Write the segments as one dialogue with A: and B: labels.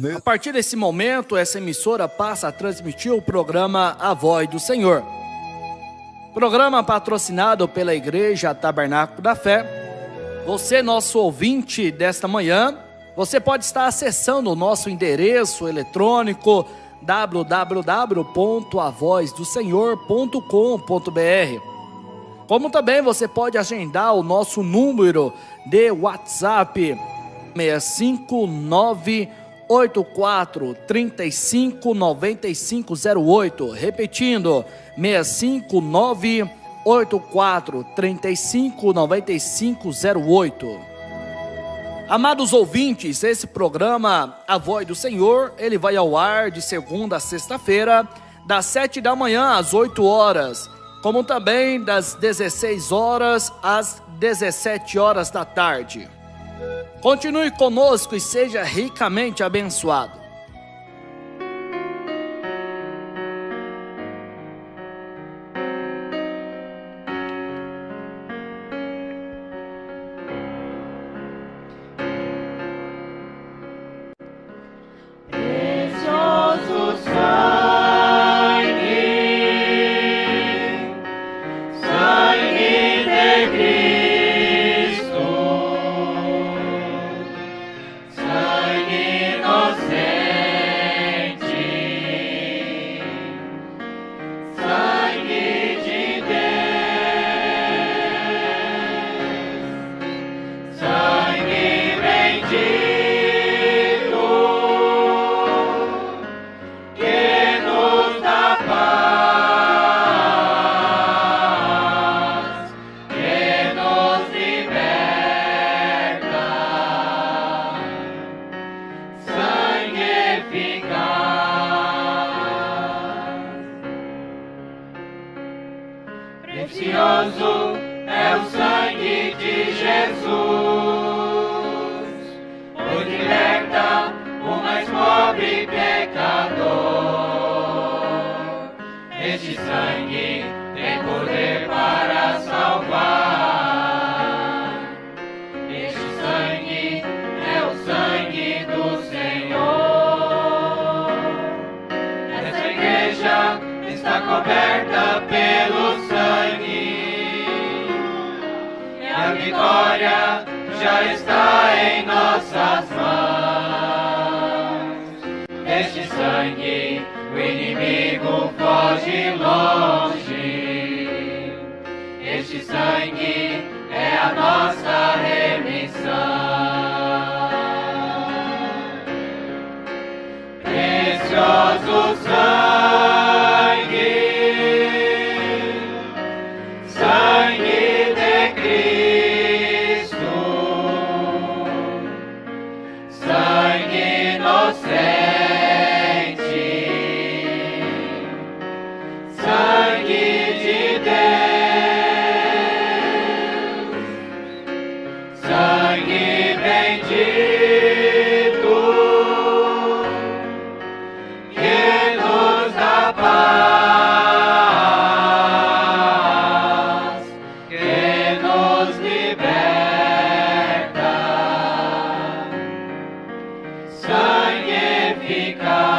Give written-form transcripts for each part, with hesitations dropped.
A: A partir desse momento, essa emissora passa a transmitir o programa A Voz do Senhor. Programa patrocinado pela Igreja Tabernáculo da Fé. Você, nosso ouvinte desta manhã, você pode estar acessando o nosso endereço eletrônico www.avozdosenhor.com.br. Como também você pode agendar o nosso número de WhatsApp 65984359508, repetindo 65984359508. Amados ouvintes, esse programa A Voz do Senhor, ele vai ao ar de segunda a sexta-feira, das 7 da manhã às 8 horas, como também das 16 horas às 17 horas da tarde. Continue conosco e seja ricamente abençoado.
B: Precioso é o sangue de Jesus, pois liberta o mais pobre pecador. Este sangue tem poder para salvar. Este sangue é o sangue do Senhor. Essa igreja está coberta pelo sangue. A vitória já está em nossas mãos. Deste sangue o inimigo foge longe. Este sangue é a nossa remissão. Precioso sangue, sangue de Cristo, sangue inocente, sangue de Deus, sangue bendito, que nos dá paz, que nos liberta, sangue eficaz.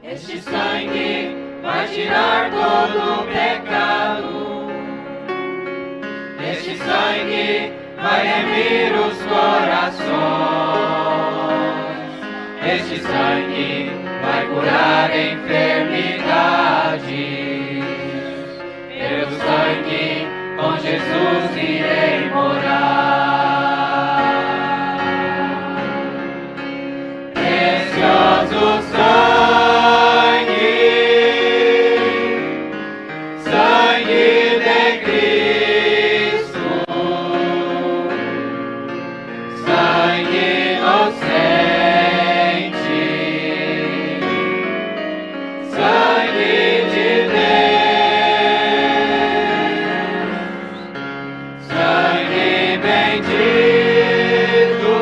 B: Este sangue vai tirar todo o pecado. Este sangue vai remir os corações. Este sangue vai curar enfermidades. Pelo sangue com Jesus irei morar. Precioso sangue, sangue de Cristo, sangue inocente, sangue de Deus, sangue bendito,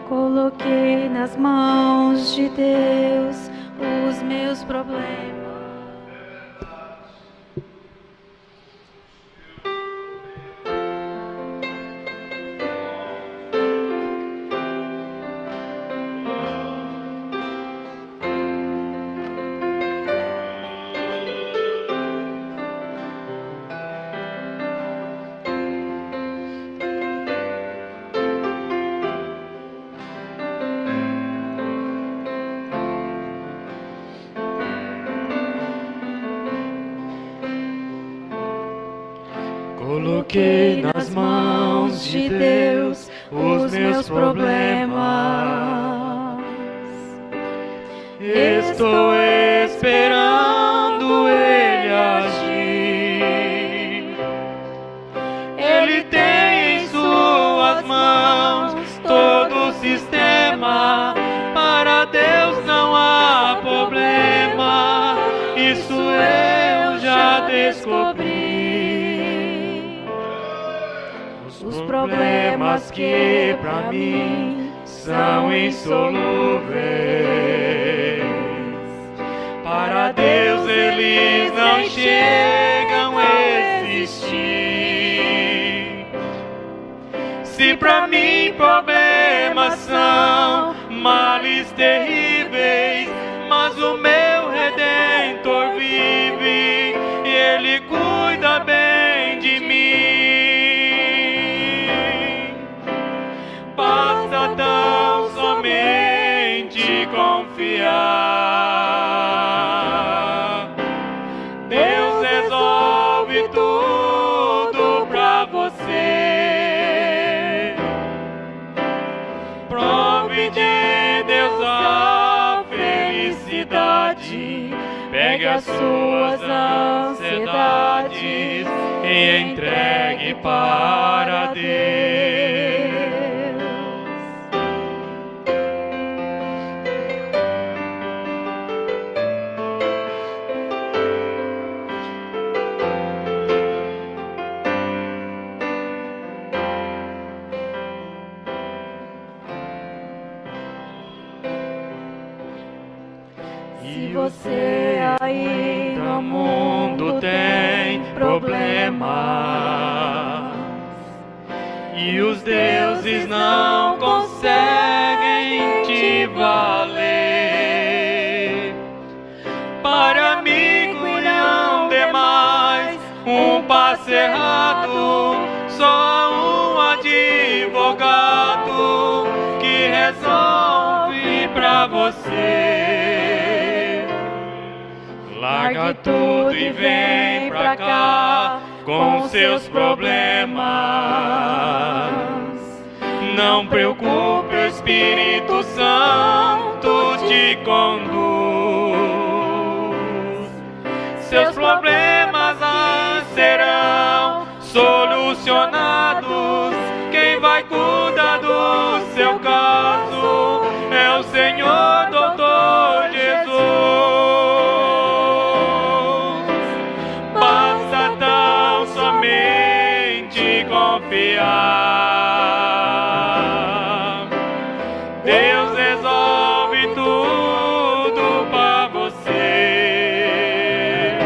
C: Coloquei nas mãos de Deus os meus problemas.
D: Coloquei nas mãos de Deus os meus problemas. Estou esperando Ele agir. Ele tem em suas mãos todo o sistema. Para Deus não há problema. Isso eu já descobri. Os problemas que pra mim são insolúveis, para Deus eles não chegam a existir. Se pra mim problemas são males terríveis, mas o meu Redentor vive e Ele cuida bem de mim. Basta tão somente confiar. Deus resolve tudo pra você. Prove de Deus a felicidade. Pegue as suas ansiedades e entregue para Deus. Se você aí no mundo tem problemas e os deuses não conseguem te valer, para amigo não demais um passo errado, só um advogado que resolve pra você. Larga tudo e vem pra cá com seus problemas. Não preocupe, o Espírito Santo te conduz. Seus problemas serão solucionados. Quem vai cuidar do seu caso é o Senhor Doutor Jesus. Basta tão somente confiar. Deus resolve tudo para você.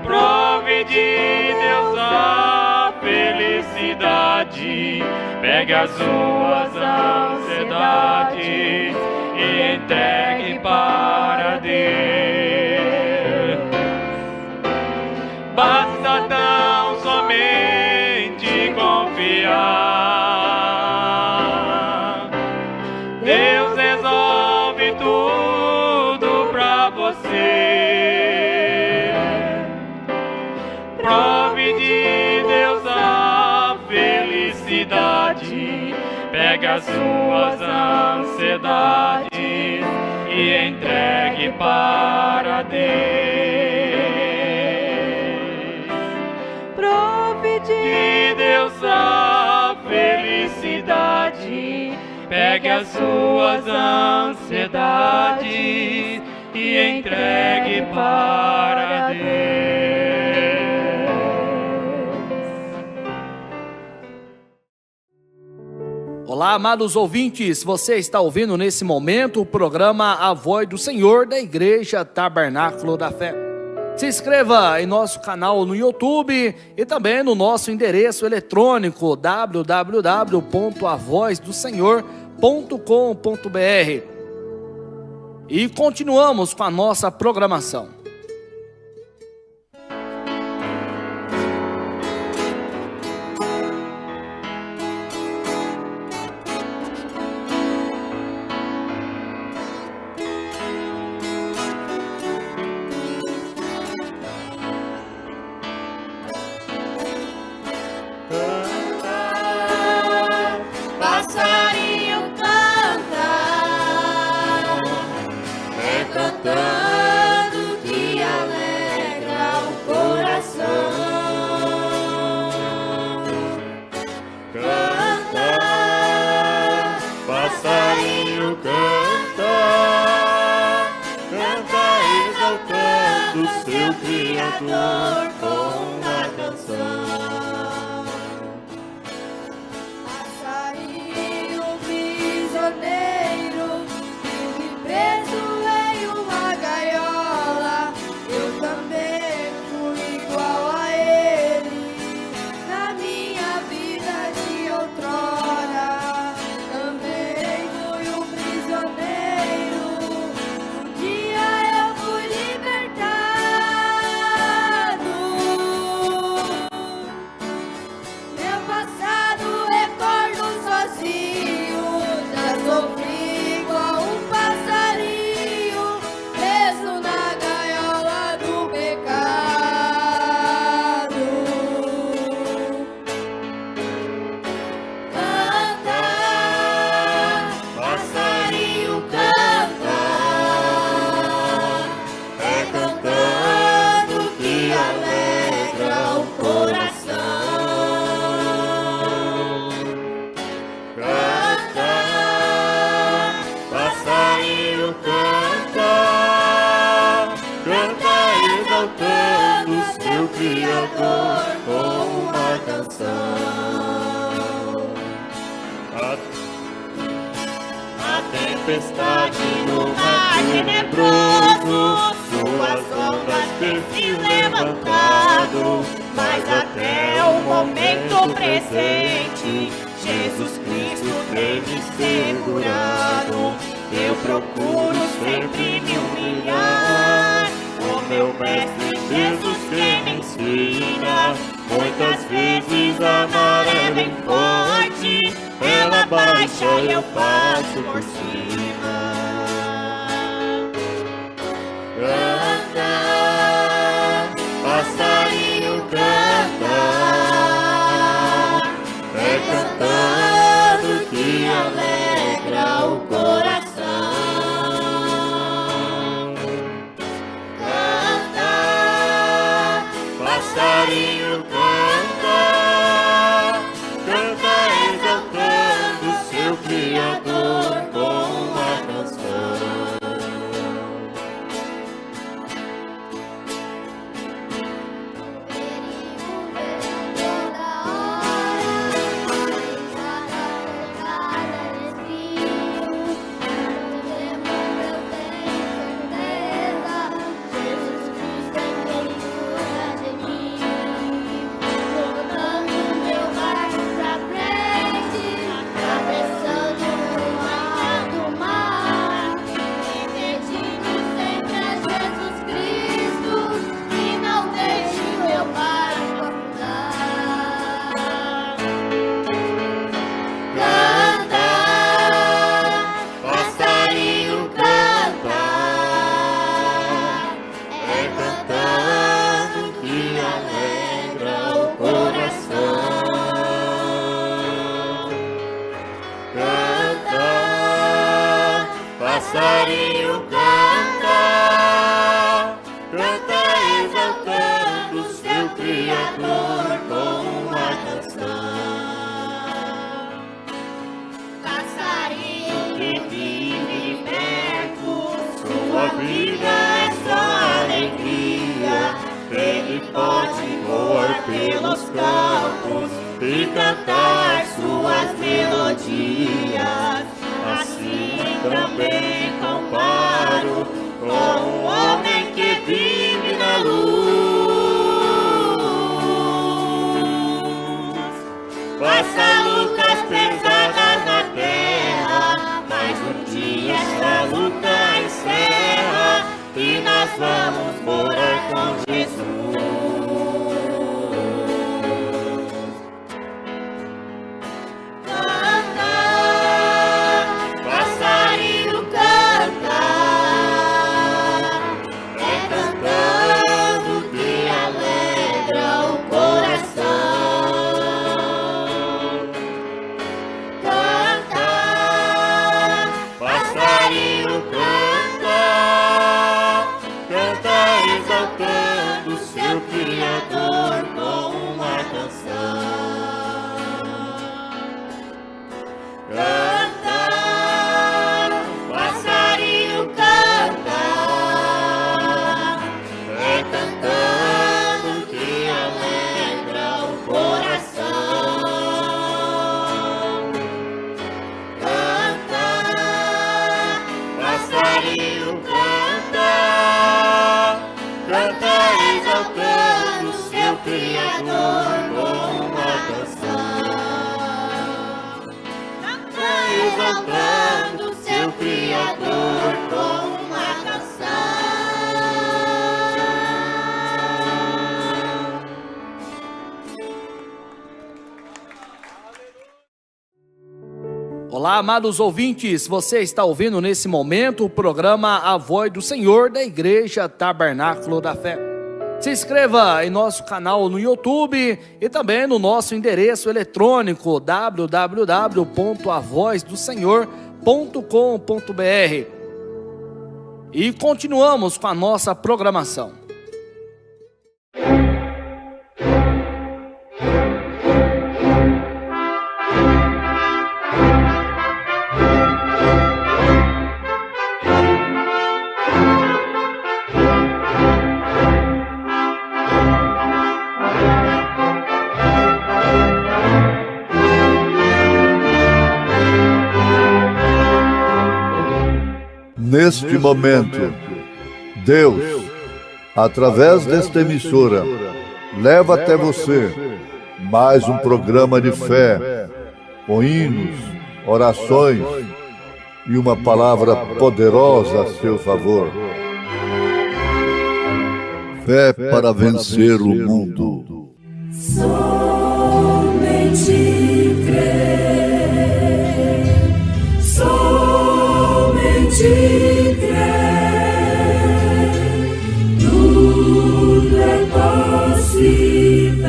D: Prove de Deus a felicidade. Pegue as suas ansiedades e entregue para Deus. Basta tão somente confiar. Deus resolve tudo pra você. Prove de Deus a felicidade. Pegue as suas ansiedades e entregue para Deus. Prove de Deus a felicidade. Pegue as suas ansiedades e entregue para Deus.
A: Olá, amados ouvintes, você está ouvindo nesse momento o programa A Voz do Senhor da Igreja Tabernáculo da Fé. Se inscreva em nosso canal no YouTube e também no nosso endereço eletrônico www.avozdosenhor.com.br. E continuamos com a nossa programação.
D: Tempestade no mar tenebroso, suas ondas têm se levantado, mas até o momento presente, Jesus Cristo tem me segurado. Eu procuro sempre me humilhar, o meu mestre Jesus quem me ensina. Muitas vezes a maré vem forte, ela baixa e eu passo por cima. Canta, passarinho, canta, é cantando que alegra o coração. Canta, passarinho, canta, canta exaltando seu Criador com uma canção. Passarinho canta, canta exaltando seu Criador com uma canção. Passarinho que vive perto, sua vida é só alegria. Ele pode voar pelos campos e cantar suas melodias.
E: melodias. Assim também comparo com o homem que vive na luz. Passa lutas pesadas na terra, mas um dia essa luta encerra e nós vamos morar com Jesus. Canta, passarinho, canta, é cantando que alegra o coração. Canta, passarinho, canta, canta exaltando seu Criador com uma canção. Canta, passarinho, canta, é cantando que alegra o coração. Canta, passarinho, canta, canta exaltando seu Criador com uma canção. Canta exaltando seu Criador com uma canção.
A: Olá, amados ouvintes, você está ouvindo nesse momento o programa A Voz do Senhor da Igreja Tabernáculo da Fé. Se inscreva em nosso canal no YouTube e também no nosso endereço eletrônico www.avozdosenhor.com.br. E continuamos com a nossa programação.
F: Neste momento, Deus, através desta emissora, leva até você mais um programa de fé, com hinos, orações e uma palavra poderosa a seu favor. Fé para vencer o mundo.
G: Somente crer, somente crer, tudo é possível.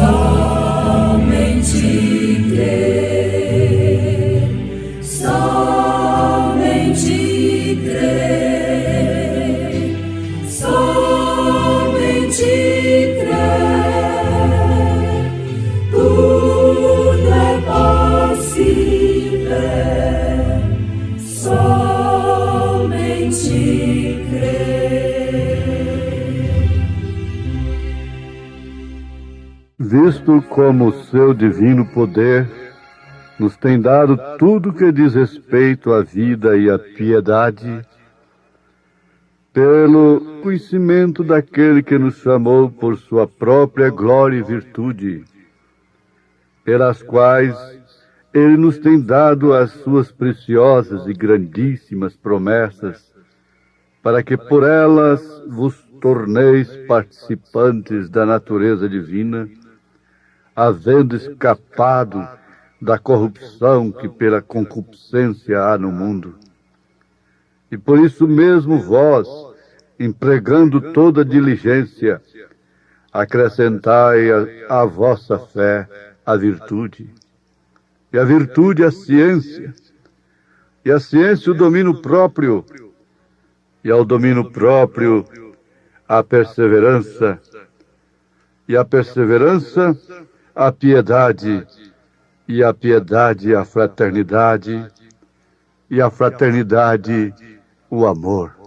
G: Somente crer, somente crer, somente crer, tudo é possível. Somente crer.
H: Visto como seu divino poder nos tem dado tudo que diz respeito à vida e à piedade, pelo conhecimento daquele que nos chamou por sua própria glória e virtude, pelas quais ele nos tem dado as suas preciosas e grandíssimas promessas, para que por elas vos torneis participantes da natureza divina, havendo escapado da corrupção que pela concupiscência há no mundo. E por isso mesmo vós, empregando toda diligência, acrescentai à vossa fé a virtude, e a virtude a ciência, e a ciência o domínio próprio, e ao domínio próprio a perseverança, e a perseverança a piedade, e a piedade a fraternidade, e a fraternidade o amor.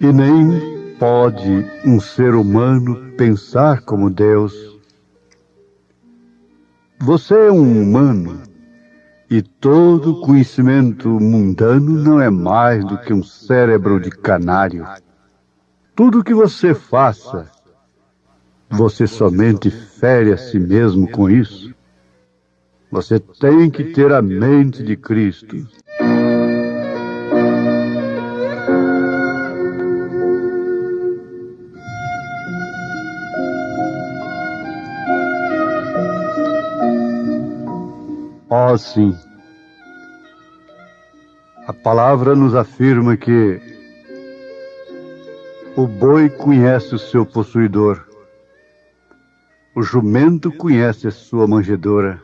H: E nem pode um ser humano pensar como Deus. Você é um humano, e todo conhecimento mundano não é mais do que um cérebro de canário. Tudo que você faça, você somente fere a si mesmo com isso. Você tem que ter a mente de Cristo. Oh, sim. A palavra nos afirma que o boi conhece o seu possuidor, o jumento conhece a sua manjedoura,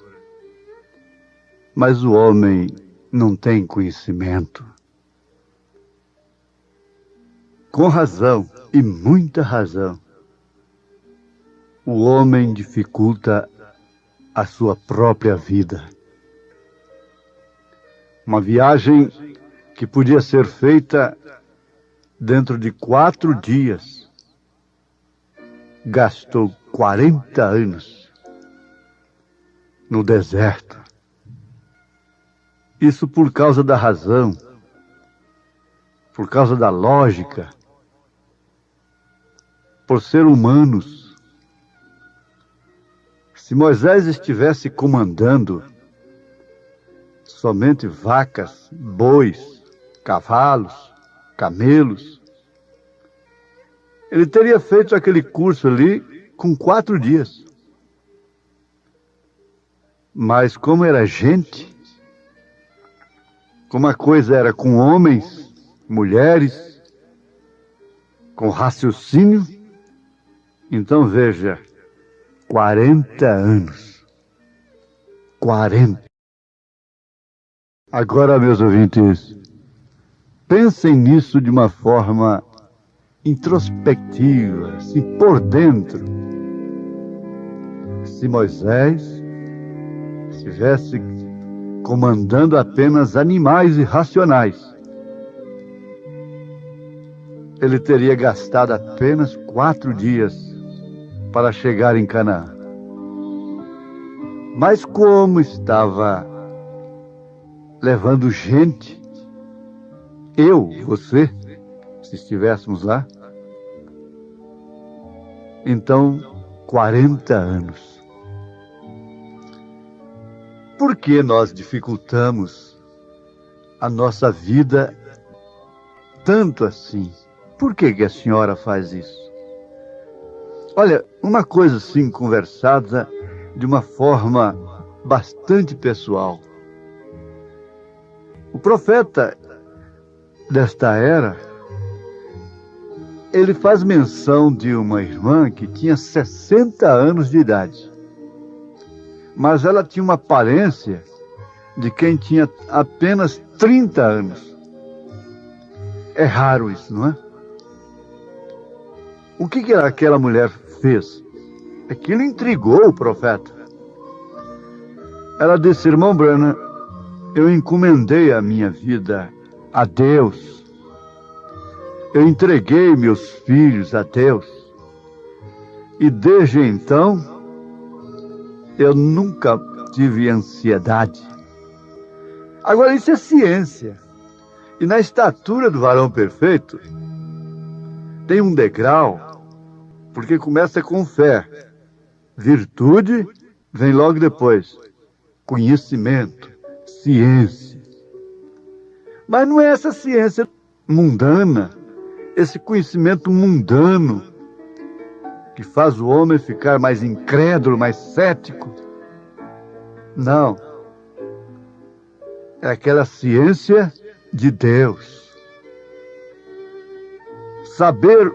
H: mas o homem não tem conhecimento. Com razão, e muita razão, o homem dificulta a sua própria vida. Uma viagem que podia ser feita dentro de 4 dias, gastou 40 anos no deserto. Isso por causa da razão, por causa da lógica, por ser humanos. Se Moisés estivesse comandando somente vacas, bois, cavalos, camelos, ele teria feito aquele curso ali com 4 dias. Mas como era gente, como a coisa era com homens, mulheres, com raciocínio, então veja, 40 anos. 40. Agora, meus ouvintes, pensem nisso de uma forma introspectiva, assim, por dentro. Se Moisés estivesse comandando apenas animais irracionais, ele teria gastado apenas 4 dias para chegar em Canaã. Mas como estava levando gente, eu, você, se estivéssemos lá, então 40 anos. Por que nós dificultamos a nossa vida tanto assim? Por que a senhora faz isso? Olha, uma coisa assim conversada de uma forma bastante pessoal. O profeta desta era, ele faz menção de uma irmã que tinha 60 anos de idade. Mas ela tinha uma aparência de quem tinha apenas 30 anos. É raro isso, não é? O que aquela mulher fez? Aquilo intrigou o profeta. Ela disse: irmão Branham, eu encomendei a minha vida a Deus. Eu entreguei meus filhos a Deus. E desde então, eu nunca tive ansiedade. Agora, isso é ciência. E na estatura do varão perfeito, tem um degrau, porque começa com fé. Virtude vem logo depois. Conhecimento, ciência. Mas não é essa ciência mundana, esse conhecimento mundano, que faz o homem ficar mais incrédulo, mais cético. Não. É aquela ciência de Deus. Saber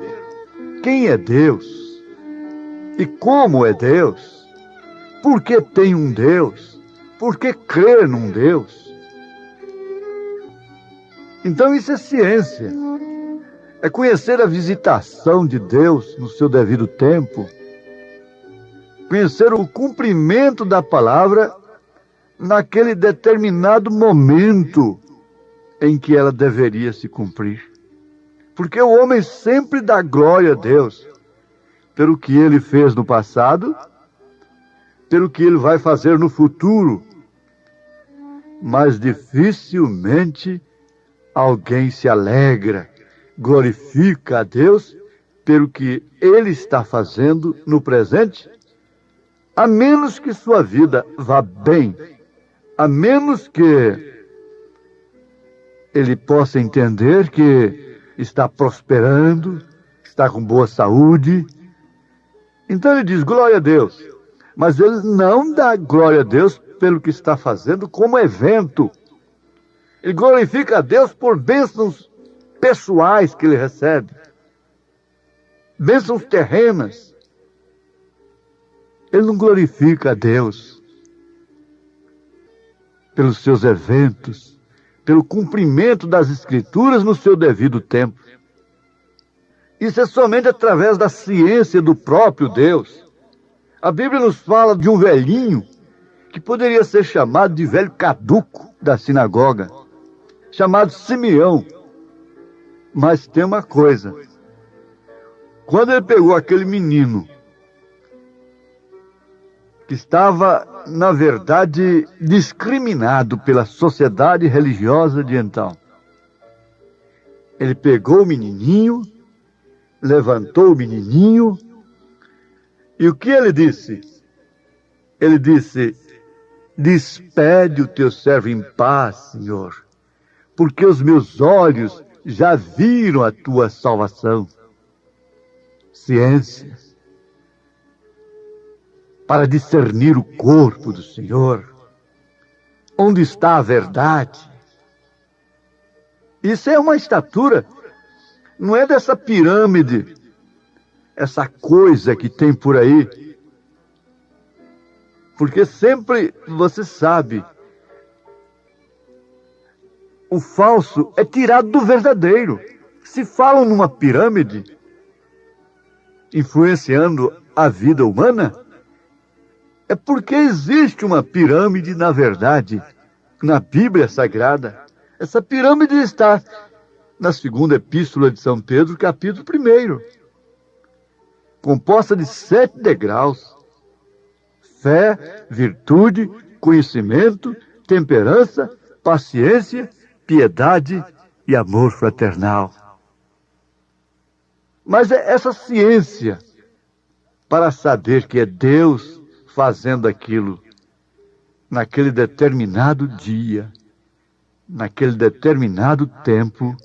H: quem é Deus e como é Deus, por que tem um Deus, por que crer num Deus. Então isso é ciência. É conhecer a visitação de Deus no seu devido tempo, conhecer o cumprimento da palavra naquele determinado momento em que ela deveria se cumprir. Porque o homem sempre dá glória a Deus pelo que ele fez no passado, pelo que ele vai fazer no futuro. Mas dificilmente alguém se alegra, glorifica a Deus pelo que ele está fazendo no presente, a menos que sua vida vá bem, a menos que ele possa entender que está prosperando, está com boa saúde. Então ele diz glória a Deus, mas ele não dá glória a Deus pelo que está fazendo como evento. Ele glorifica a Deus por bênçãos pessoais que ele recebe, bênçãos terrenas. Ele não glorifica a Deus pelos seus eventos, pelo cumprimento das Escrituras no seu devido tempo. Isso é somente através da ciência do próprio Deus. A Bíblia nos fala de um velhinho que poderia ser chamado de velho caduco da sinagoga, chamado Simeão. Mas tem uma coisa: quando ele pegou aquele menino que estava, na verdade, discriminado pela sociedade religiosa de então, ele pegou o menininho, levantou o menininho, e o que ele disse? Ele disse: despede o teu servo em paz, Senhor, porque os meus olhos já viram a tua salvação. Ciência para discernir o corpo do Senhor. Onde está a verdade? Isso é uma estatura, não é dessa pirâmide, essa coisa que tem por aí. Porque sempre, você sabe, o falso é tirado do verdadeiro. Se falam numa pirâmide influenciando a vida humana, é porque existe uma pirâmide, na verdade, na Bíblia Sagrada. Essa pirâmide está na segunda epístola de São Pedro, capítulo 1, composta de 7 degraus: fé, virtude, conhecimento, temperança, paciência, piedade e amor fraternal. Mas é essa ciência para saber que é Deus fazendo aquilo naquele determinado dia, naquele determinado tempo,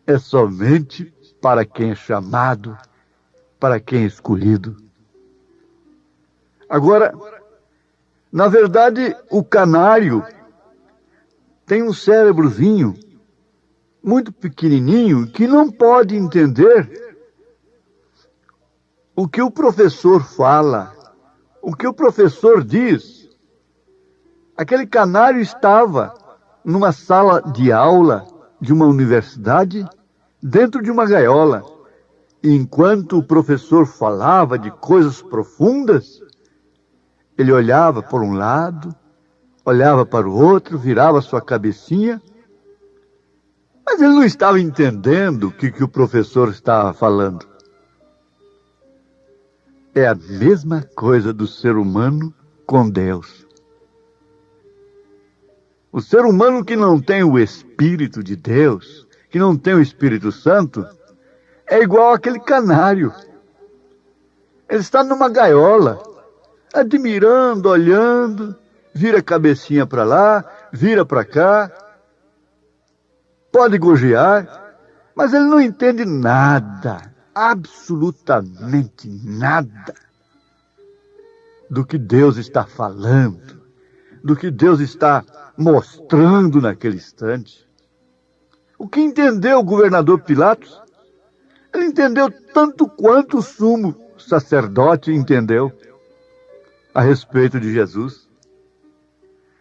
H: é somente para quem é chamado, para quem é escolhido. Agora, na verdade, o canário tem um cérebrozinho muito pequenininho que não pode entender o que o professor fala, o que o professor diz. Aquele canário estava numa sala de aula de uma universidade, dentro de uma gaiola. E enquanto o professor falava de coisas profundas, ele olhava por um lado, olhava para o outro, virava sua cabecinha, mas ele não estava entendendo o que o professor estava falando. É a mesma coisa do ser humano com Deus. O ser humano que não tem o Espírito de Deus, que não tem o Espírito Santo, é igual àquele canário. Ele está numa gaiola, admirando, olhando, vira a cabecinha para lá, vira para cá, pode gorjear, mas ele não entende nada, absolutamente nada do que Deus está falando, do que Deus está mostrando naquele instante. O que entendeu o governador Pilatos? Ele entendeu tanto quanto o sumo sacerdote entendeu a respeito de Jesus.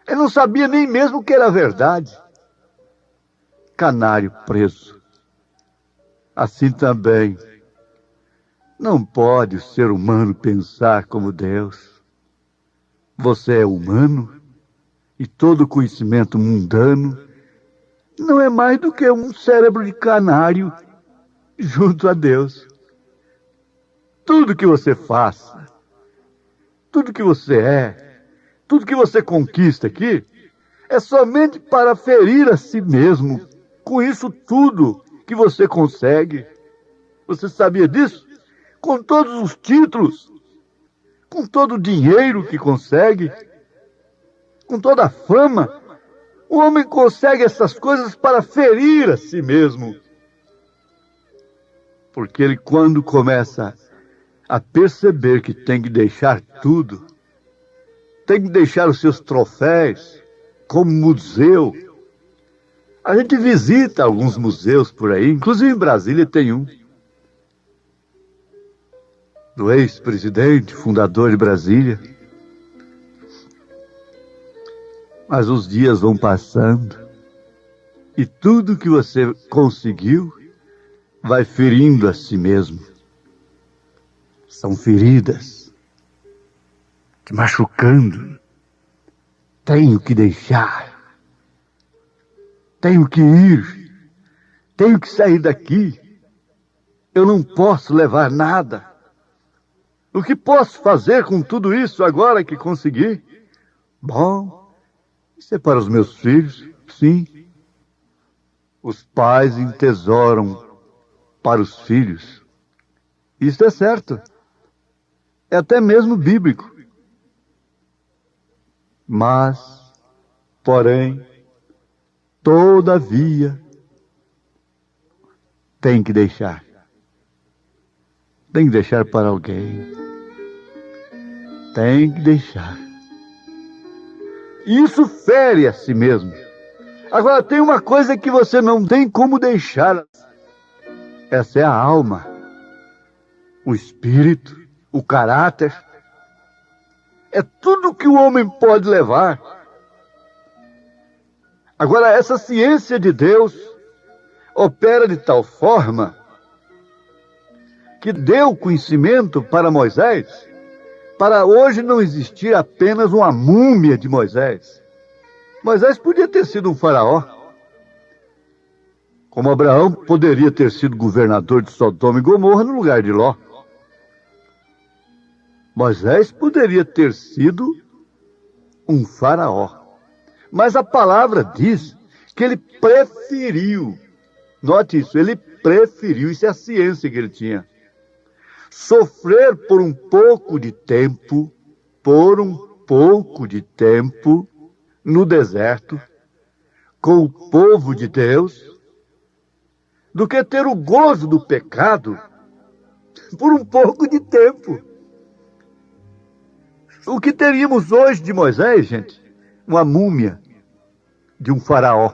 H: Ele não sabia nem mesmo o que era verdade. Canário preso. Assim também não pode o ser humano pensar como Deus. Você é humano e todo conhecimento mundano não é mais do que um cérebro de canário junto a Deus. Tudo que você faça, tudo que você é, tudo que você conquista aqui, é somente para ferir a si mesmo. Com isso tudo que você consegue. Você sabia disso? Com todos os títulos, com todo o dinheiro que consegue, com toda a fama, o homem consegue essas coisas para ferir a si mesmo. Porque ele, quando começa a perceber que tem que deixar tudo, tem que deixar os seus troféus como museu. A gente visita alguns museus por aí, inclusive em Brasília tem um, do ex-presidente, fundador de Brasília. Mas os dias vão passando e tudo que você conseguiu vai ferindo a si mesmo. São feridas, te machucando. Tenho que deixar, tenho que ir, tenho que sair daqui. Eu não posso levar nada. O que posso fazer com tudo isso agora que consegui? Bom, isso é para os meus filhos, sim. Os pais entesouram para os filhos. Isso é certo. É até mesmo bíblico. Mas, porém, todavia, tem que deixar. Tem que deixar para alguém. Tem que deixar. Isso fere a si mesmo. Agora, tem uma coisa que você não tem como deixar. Essa é a alma, o espírito, o caráter. É tudo que o homem pode levar. Agora, essa ciência de Deus opera de tal forma que deu conhecimento para Moisés, para hoje não existir apenas uma múmia de Moisés. Moisés podia ter sido um faraó, como Abraão poderia ter sido governador de Sodoma e Gomorra no lugar de Ló. Moisés poderia ter sido um faraó, mas a palavra diz que ele preferiu, note isso, ele preferiu, isso é a ciência que ele tinha, sofrer por um pouco de tempo, no deserto, com o povo de Deus, do que ter o gozo do pecado por um pouco de tempo. O que teríamos hoje de Moisés, gente? Uma múmia de um faraó.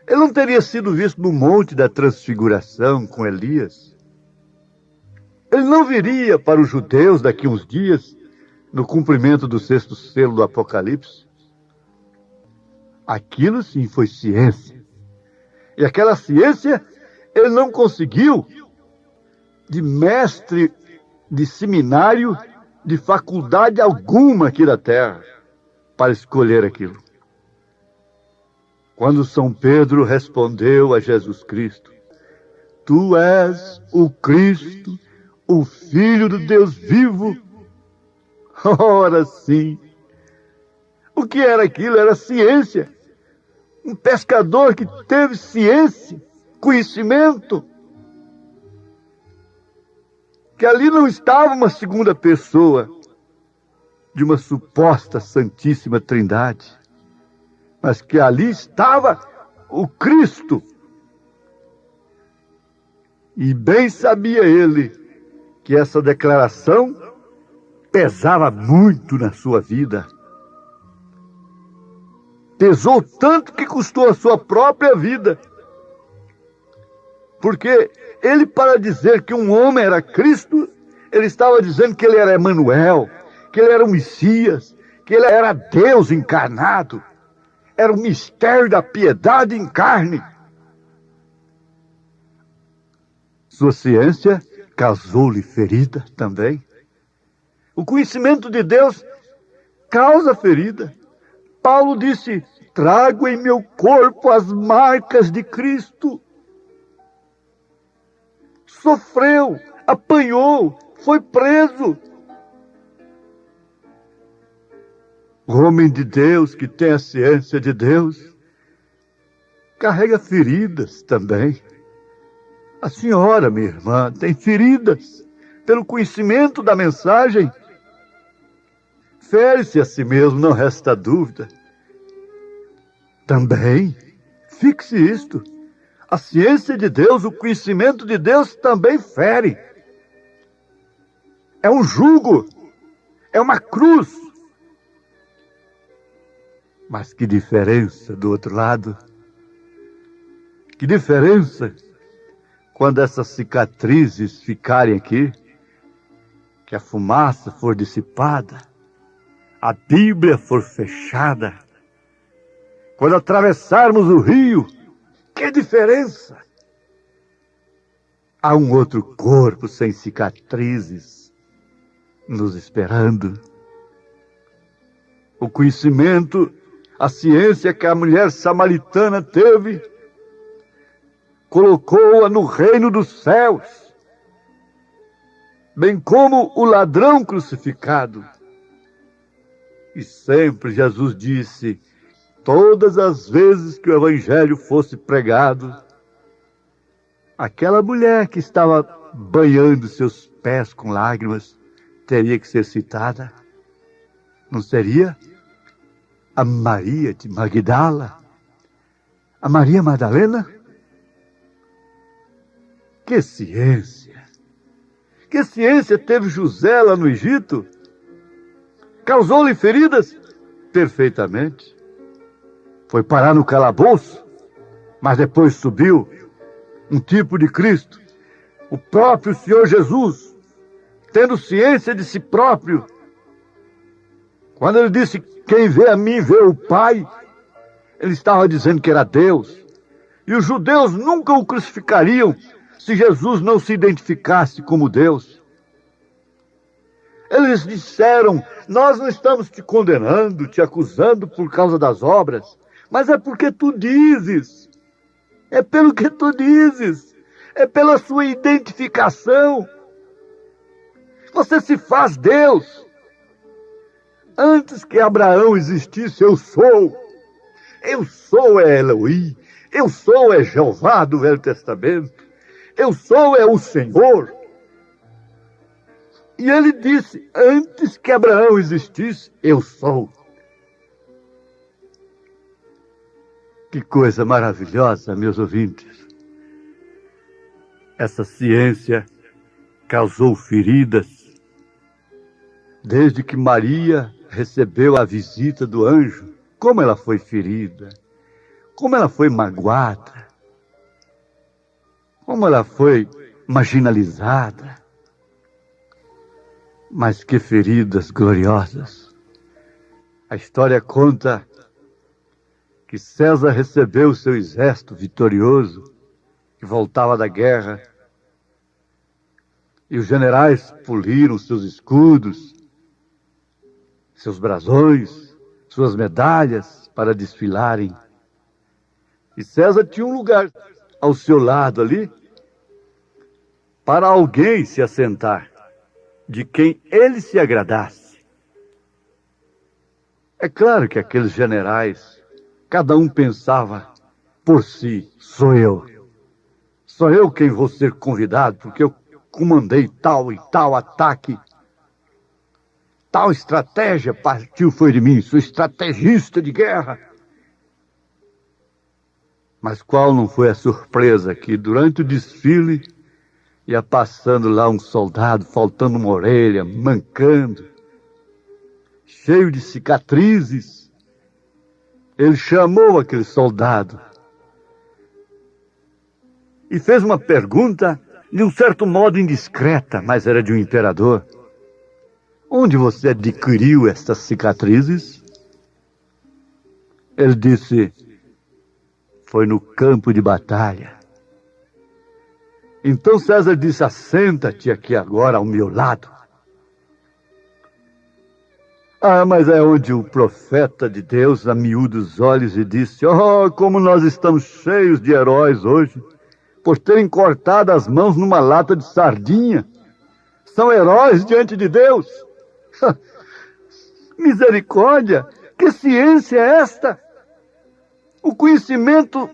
H: Ele não teria sido visto no Monte da Transfiguração com Elias. Ele não viria para os judeus daqui uns dias, no cumprimento do 6º selo do Apocalipse. Aquilo sim foi ciência. E aquela ciência ele não conseguiu de mestre de seminário, de faculdade alguma aqui da terra, para escolher aquilo. Quando São Pedro respondeu a Jesus Cristo: Tu és o Cristo, o Filho do Deus vivo. Ora sim. O que era aquilo? Era ciência. Um pescador que teve ciência, conhecimento. Que ali não estava uma segunda pessoa de uma suposta Santíssima Trindade, mas que ali estava o Cristo. E bem sabia ele que essa declaração pesava muito na sua vida. Pesou tanto que custou a sua própria vida. Porque ele, para dizer que um homem era Cristo, ele estava dizendo que ele era Emanuel, que ele era o Messias, que ele era Deus encarnado. Era o mistério da piedade em carne. Sua ciência causou-lhe ferida também. O conhecimento de Deus causa ferida. Paulo disse: trago em meu corpo as marcas de Cristo. sofreu, apanhou, foi preso. O homem de Deus, que tem a ciência de Deus, carrega feridas também. A senhora, minha irmã, tem feridas pelo conhecimento da mensagem. Fere-se a si mesmo, não resta dúvida. Também, fixe isto, a ciência de Deus, o conhecimento de Deus também fere. É um jugo, é uma cruz. Mas que diferença do outro lado. Que diferença quando essas cicatrizes ficarem aqui, que a fumaça for dissipada, a Bíblia for fechada, quando atravessarmos o rio, que diferença! Há um outro corpo sem cicatrizes nos esperando. O conhecimento, a ciência que a mulher samaritana teve, colocou-a no reino dos céus, bem como o ladrão crucificado. E sempre Jesus disse, todas as vezes que o evangelho fosse pregado, aquela mulher que estava banhando seus pés com lágrimas teria que ser citada. Não seria a Maria de Magdala? A Maria Madalena? Que ciência! Que ciência teve José lá no Egito? Causou-lhe feridas? Perfeitamente. Foi parar no calabouço, mas depois subiu um tipo de Cristo, o próprio Senhor Jesus, tendo ciência de si próprio. Quando ele disse, quem vê a mim vê o Pai, ele estava dizendo que era Deus. E os judeus nunca o crucificariam se Jesus não se identificasse como Deus. Eles disseram, nós não estamos te condenando, te acusando por causa das obras, mas é porque tu dizes, é pelo que tu dizes, é pela sua identificação. Você se faz Deus. Antes que Abraão existisse, eu sou Elohim, eu sou Jeová do Velho Testamento, eu sou o Senhor. E ele disse, antes que Abraão existisse, eu sou. Que coisa maravilhosa, meus ouvintes. Essa ciência causou feridas desde que Maria recebeu a visita do anjo. Como ela foi ferida, como ela foi magoada, como ela foi marginalizada. Mas que feridas gloriosas. A história conta que César recebeu o seu exército vitorioso, que voltava da guerra, e os generais poliram seus escudos, seus brasões, suas medalhas para desfilarem. E César tinha um lugar ao seu lado ali, para alguém se assentar, de quem ele se agradasse. É claro que aqueles generais, cada um pensava por si, sou eu quem vou ser convidado, porque eu comandei tal e tal ataque, tal estratégia partiu foi de mim, sou estrategista de guerra. Mas qual não foi a surpresa que durante o desfile ia passando lá um soldado, faltando uma orelha, mancando, cheio de cicatrizes. Ele chamou aquele soldado e fez uma pergunta de um certo modo indiscreta, mas era de um imperador. Onde você adquiriu estas cicatrizes? Ele disse, foi no campo de batalha. Então César disse, assenta-te aqui agora ao meu lado. Ah, mas é onde o profeta de Deus amiúda os olhos e disse, oh, como nós estamos cheios de heróis hoje. por terem cortado as mãos numa lata de sardinha. São heróis diante de Deus. Misericórdia! Que ciência é esta? O conhecimento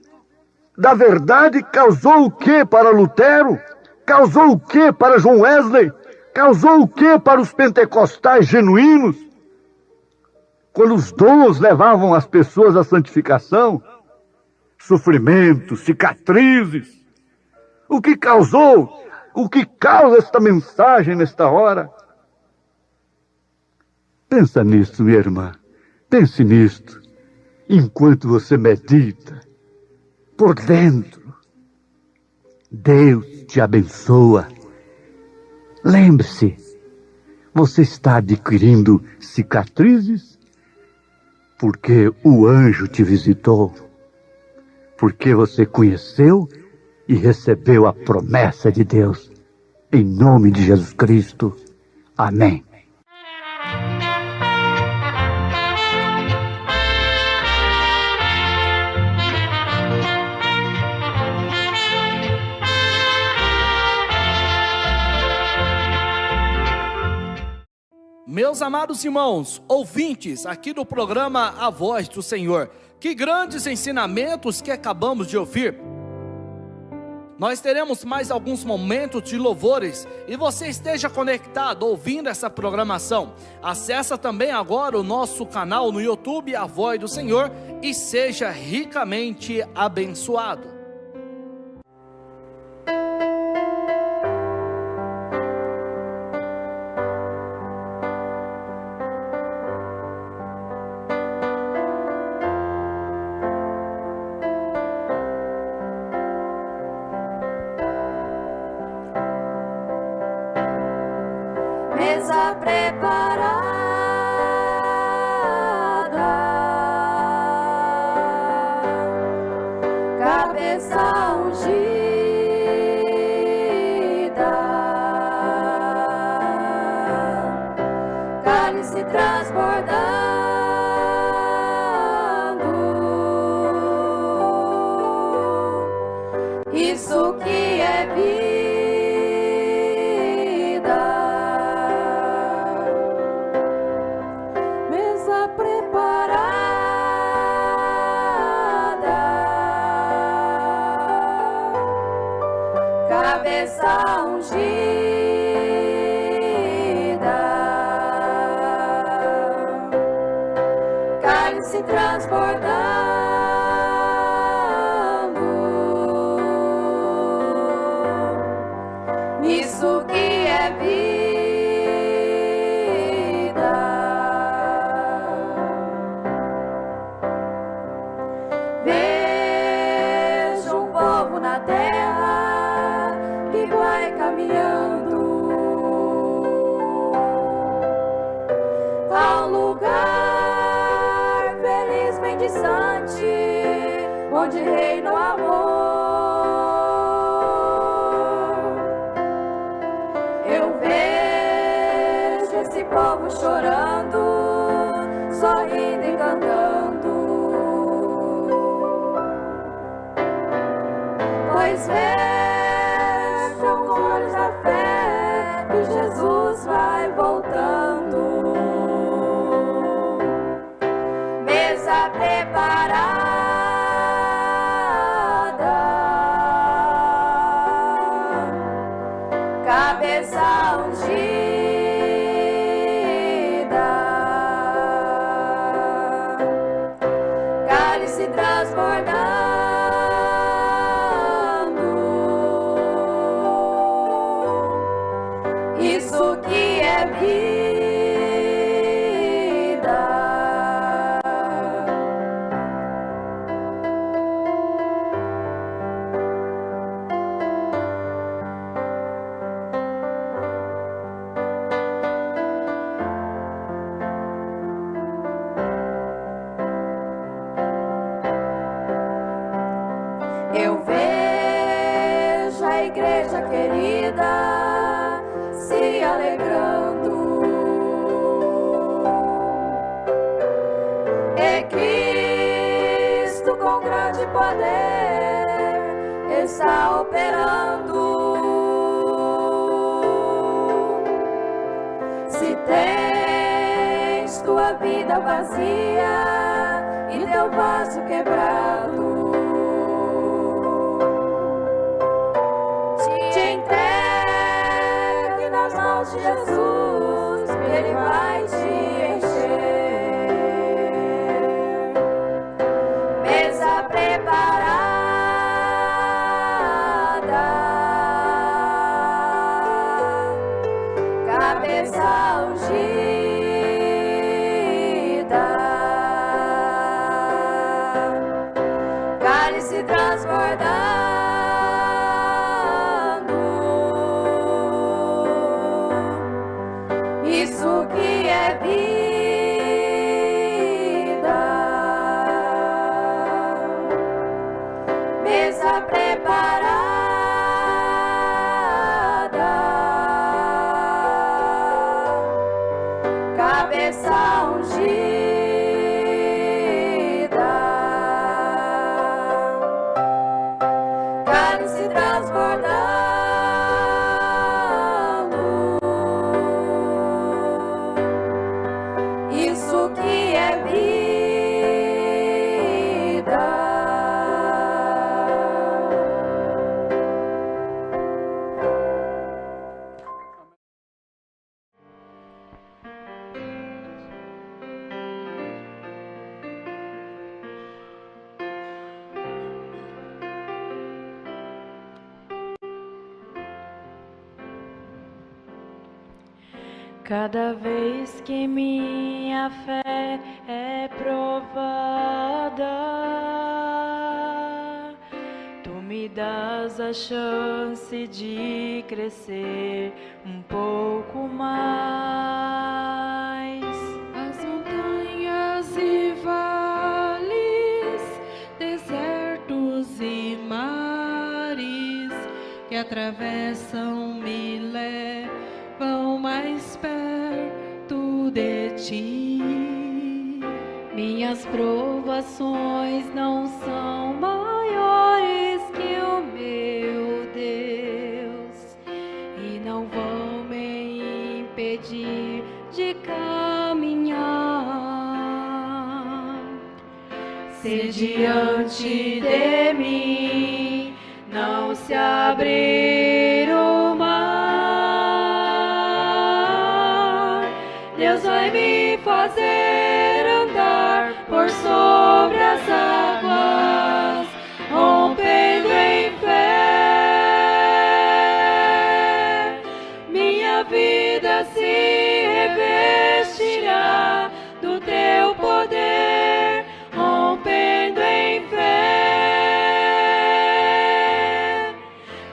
H: da verdade causou o que para Lutero? Causou o que para John Wesley? Causou o que para os pentecostais genuínos? Quando os dons levavam as pessoas à santificação, sofrimentos, cicatrizes. O que causou, o que causa esta mensagem nesta hora? Pensa nisso, minha irmã. Pense nisto, enquanto você medita. Por dentro, Deus te abençoa. Lembre-se, você está adquirindo cicatrizes porque o anjo te visitou, porque você conheceu e recebeu a promessa de Deus. Em nome de Jesus Cristo. Amém.
A: Meus amados irmãos, ouvintes aqui do programa A Voz do Senhor, que grandes ensinamentos que acabamos de ouvir. Nós teremos mais alguns momentos de louvores e você esteja conectado ouvindo essa programação. Acesse também agora o nosso canal no YouTube, A Voz do Senhor, e seja ricamente abençoado.
C: Mesa preparada, cabeça ungida, cálice transbordando, isso que é vida. Cabeça ungida, cálice transbordando, isso que é vida. Vejo um povo na terra que vai caminhando ao lugar feliz, bem distante, onde reina o amor. Eu vejo esse povo chorando, sorrindo e cantando, pois vejo com olhos da fé que Jesus vai voltando. Mesa preparada, cabeça ungida, cálice transbordando, isso que é vida. Eu vejo a igreja querida se alegrando, é Cristo com grande poder está operando. Se tens tua vida vazia e teu vaso quebrado, te entregue nas mãos de Jesus, Ele vai te encher. Mesa preparada, cabeça ungida, cálice transbordando, isso que é vida. Mesa preparada, cabeça ungida, cálice transbordando, isso que é vida.
I: Cada vez que minha fé é provada, tu me das a chance de crescer um pouco mais.
J: As montanhas e vales, desertos e mares que atravessam me levam mais perto de ti.
I: Minhas provações não são maiores que o meu Deus e não vão me impedir de caminhar. Se diante de mim não se abrir o mar, Deus vai me fazer andar por sobre as águas, rompendo em fé. Minha vida se revestirá do teu poder, rompendo em fé.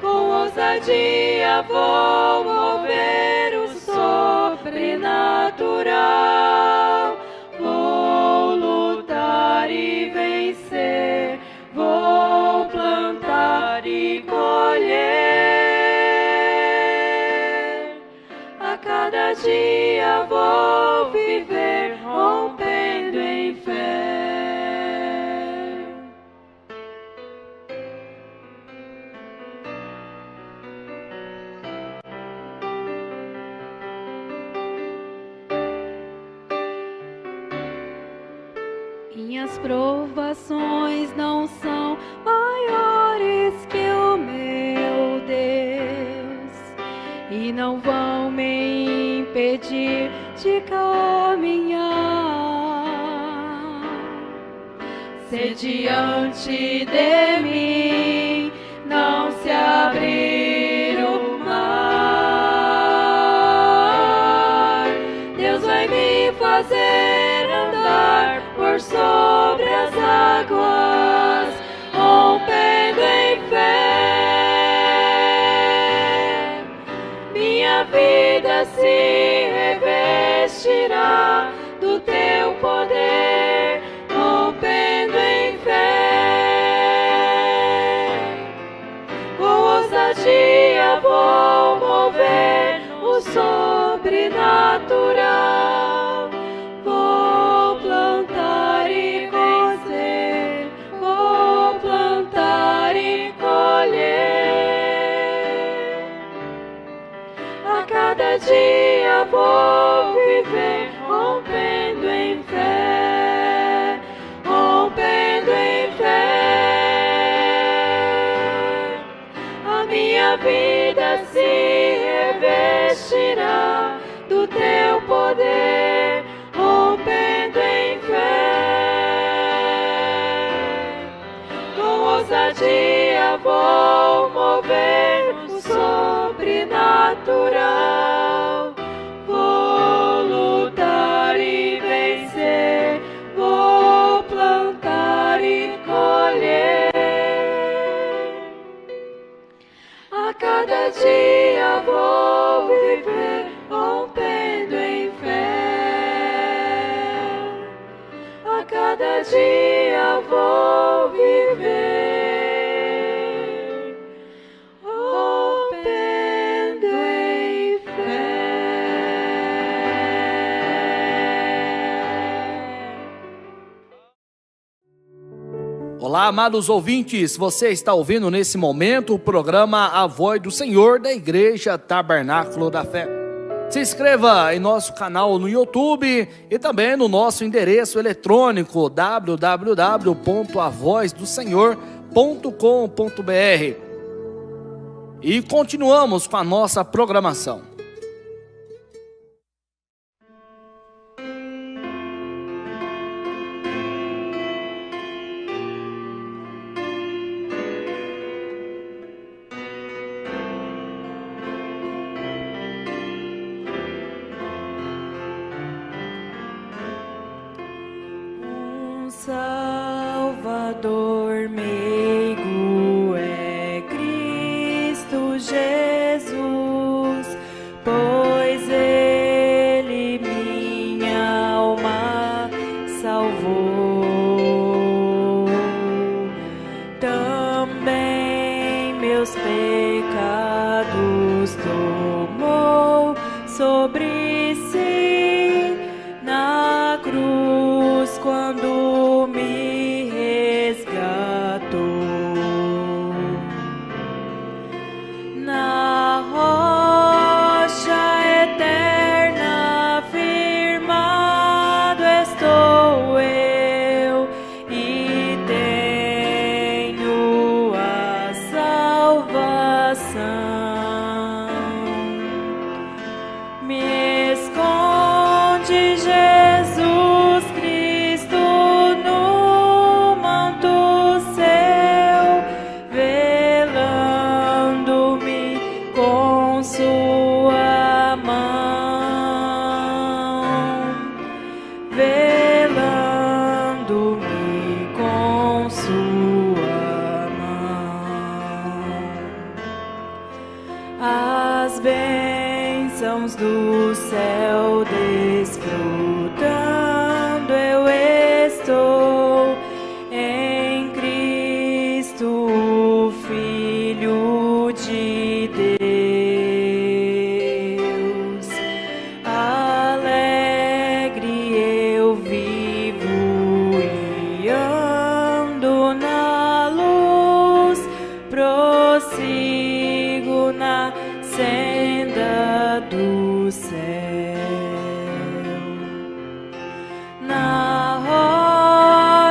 I: Com ousadia vou mover o sobrenatural. Vou lutar e vencer, vou plantar e colher. A cada dia vou viver, rompendo em fé. Minhas provações não são maiores que o meu Deus e não vão me impedir de caminhar. Se diante de mim não se abrir o mar, Deus vai me fazer andar por sobre as águas, rompendo em fé. Minha vida se revestirá do teu poder, rompendo em fé. Com ousadia vou mover o sobrenatural. Vou plantar e vencer, vou plantar e colher. cada dia vou viver rompendo em fé, rompendo em fé. A minha vida se revestirá do teu poder, rompendo em fé. Com ousadia vou mover o sobrenatural. Vou lutar e vencer, vou plantar e colher. A cada dia vou viver rompendo em fé. A cada dia vou viver rompendo em fé.
A: Olá, amados ouvintes, você está ouvindo nesse momento o programa A Voz do Senhor da Igreja Tabernáculo da Fé. Se inscreva em nosso canal no YouTube e também no nosso endereço eletrônico www.avozdosenhor.com.br. E continuamos com a nossa programação.
I: Salvador meigo é Cristo Jesus, pois Ele minha alma salvou. Também meus pecados tomou sobre si na cruz quando me resgatou. Na rocha eterna firmado estou eu e tenho a salvação. Me esconde Jesus Cristo no manto seu, velando-me com sua mão, velando-me com sua mão. As bênçãos do céu desfrutando eu estou em Cristo, o Filho de Deus. Alegre eu vivo e ando na luz, prossigo na senda do céu. Na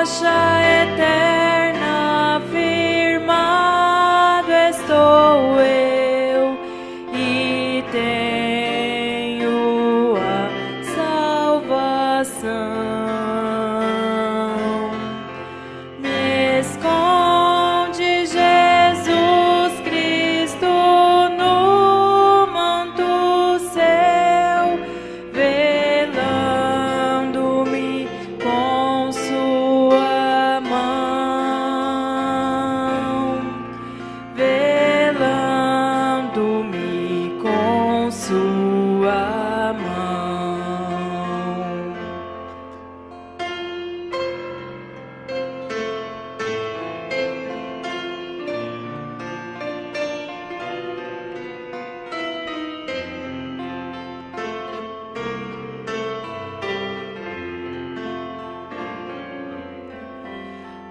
I: rocha eterna firmado estou eu e tenho a salvação. Me esconde Jesus Cristo no manto seu, velando-me com sua mão, velando-me com sua mão.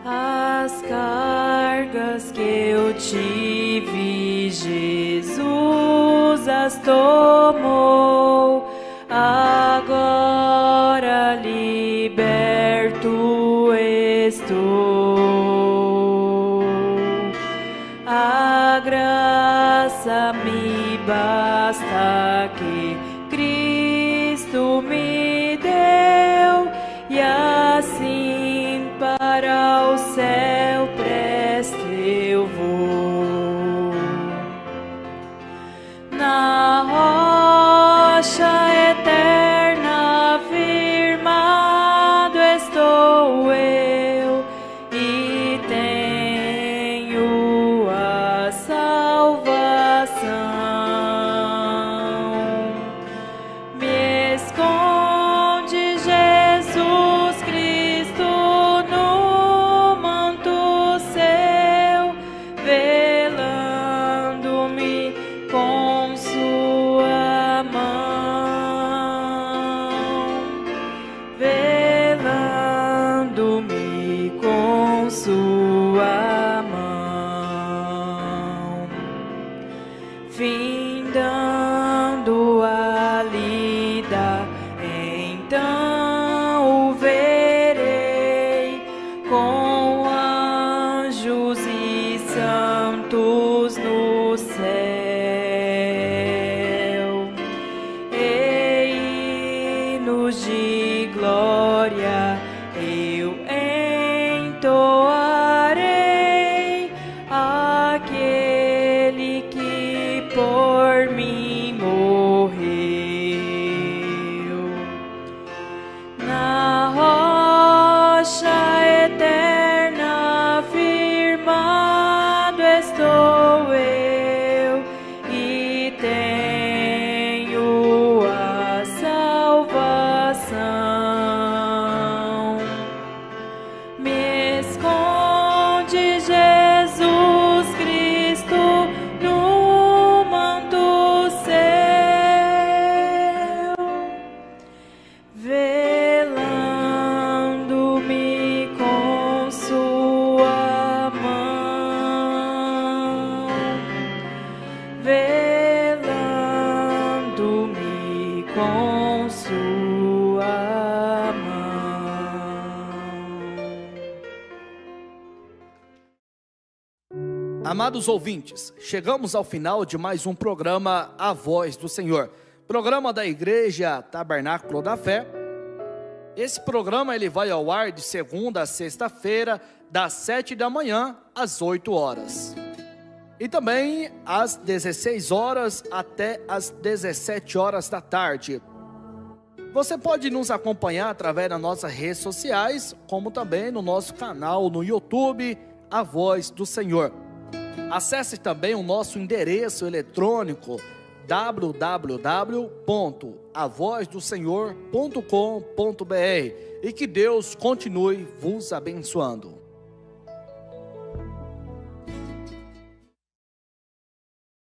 I: As cargas que eu tive, Jesus trevas tomou, agora liberto estou. A graça me basta que Cristo me deu, e assim para o céu presto eu vou. Na rocha eterna firmado estou eu, e tenho a salvação. Me esconde Jesus Cristo no manto seu, velando-me com sua mão, velando-me com sua mão, findando a lida, então o verei com anjos e santos no céu, e hinos de glória eu entoarei aquele que por mim morreu. Na rocha eterna firmado estou eu, e tenho a salvação. Me esconde Jesus Cristo no manto seu, velando-me com sua mão, velando-me com sua mão.
A: Amados ouvintes, chegamos ao final de mais um programa A Voz do Senhor, programa da Igreja Tabernáculo da Fé. Esse programa ele vai ao ar de segunda a sexta-feira, das 7 da manhã às 8 horas. E também às 16 horas até às 17 horas da tarde. Você pode nos acompanhar através das nossas redes sociais, como também no nosso canal no YouTube, A Voz do Senhor. Acesse também o nosso endereço eletrônico www.avozdosenhor.com.br e que Deus continue vos abençoando.